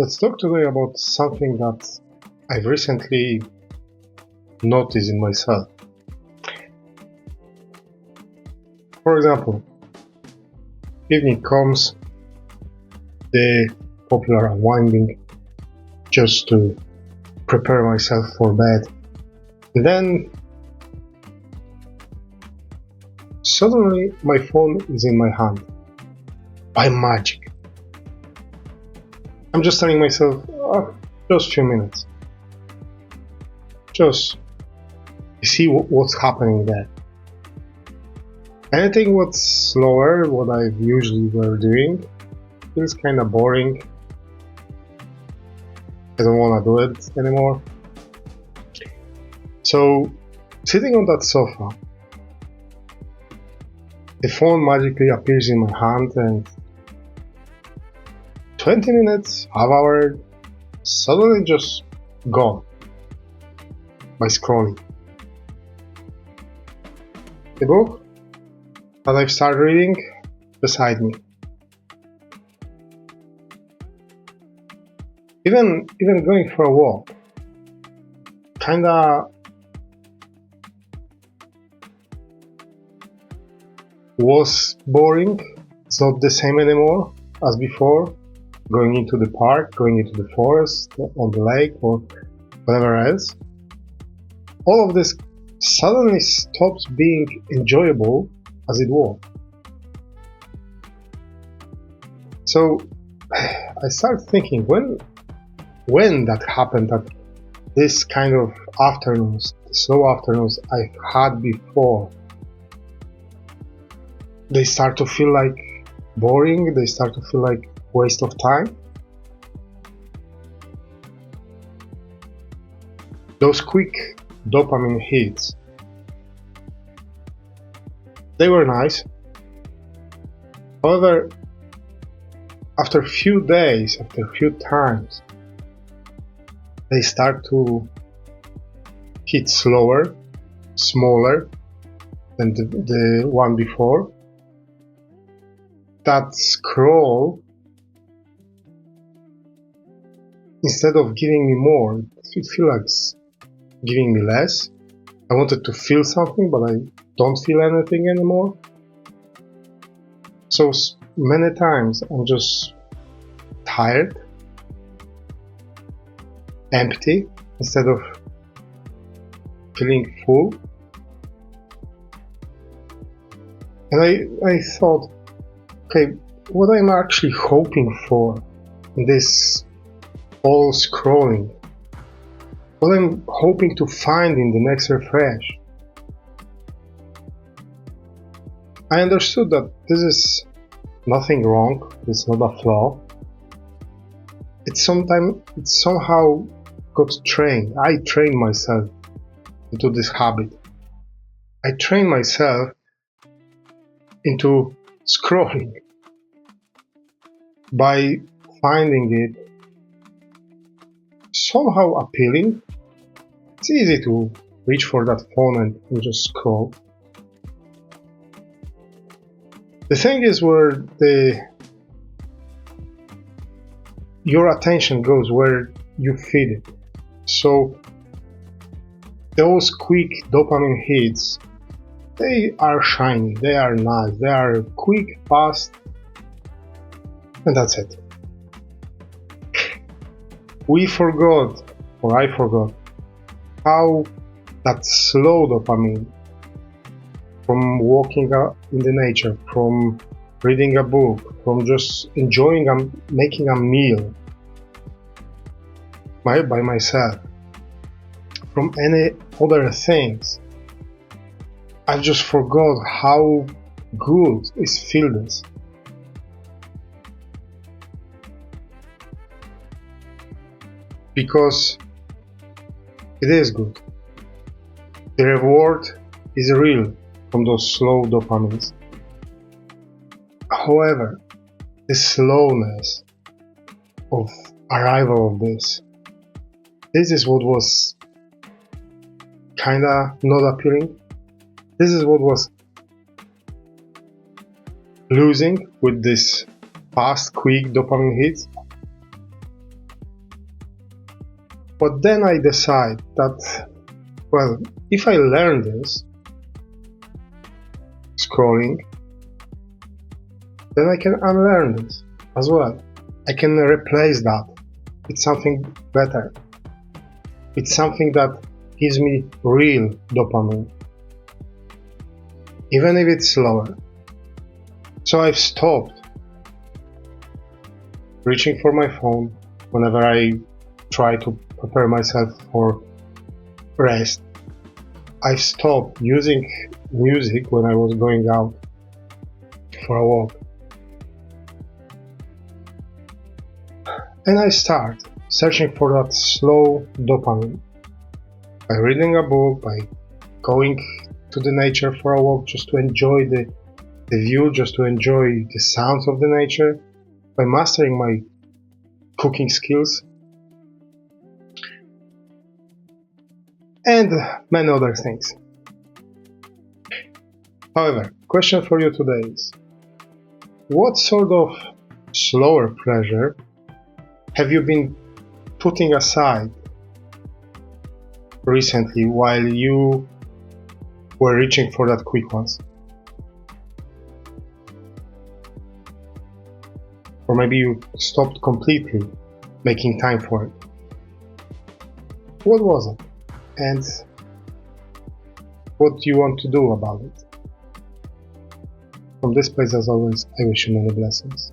Let's talk today about something that I've recently noticed in myself. For example, evening comes, the popular unwinding, just to prepare myself for bed. And then suddenly my phone is in my hand by magic. I'm just telling myself, just a few minutes. Just see what's happening there. Anything what's slower, what I usually were doing, feels kind of boring. I don't want to do it anymore. So, sitting on that sofa, the phone magically appears in my hand and 20 minutes, half hour, suddenly just gone by scrolling. The book that I've started reading beside me. Even going for a walk, kinda was boring. It's not the same anymore as before. Going into the park, going into the forest, on the lake, or whatever else. All of this suddenly stops being enjoyable as it was. So I started thinking, when that happened, that this kind of afternoons, slow afternoons I've had before, they start to feel like boring, they start to feel like waste of time. Those quick dopamine hits, they were nice. However, after a few days, after a few times, they start to hit slower, smaller than the one before. That scroll, instead of giving me more, it feels like giving me less. I wanted to feel something, but I don't feel anything anymore. So many times I'm just tired, empty, instead of feeling full. And I thought, okay, what I'm actually hoping for in this all scrolling, what I'm hoping to find in the next refresh. I understood that this is nothing wrong, it's not a flaw. It's somehow got trained. I trained myself into this habit. I trained myself into scrolling by finding it somehow appealing. It's easy to reach for that phone and just scroll. The thing is where your attention goes, where you feed it. So those quick dopamine hits, they are shiny, they are nice, they are quick, fast, and that's it. We forgot, or I forgot, how that slow dopamine from walking out in the nature, from reading a book, from just enjoying making a meal by myself, from any other things, I just forgot how good is feel this. Because it is good. The reward is real from those slow dopamines. However, the slowness of arrival of this is what was kinda not appealing. This is what was losing with this fast, quick dopamine hits. But then I decide that, well, if I learn this, scrolling, then I can unlearn this as well. I can replace that with something better. It's something that gives me real dopamine, even if it's slower. So I've stopped reaching for my phone whenever I try to prepare myself for rest. I've stopped using music when I was going out for a walk. And I start searching for that slow dopamine by reading a book, by going to the nature for a walk, just to enjoy the view, just to enjoy the sounds of the nature, by mastering my cooking skills, and many other things. However, question for you today is, what sort of slower pleasure have you been putting aside recently while you were reaching for that quick ones? Or maybe you stopped completely making time for it. What was it? And what do you want to do about it? From this place, as always, I wish you many blessings.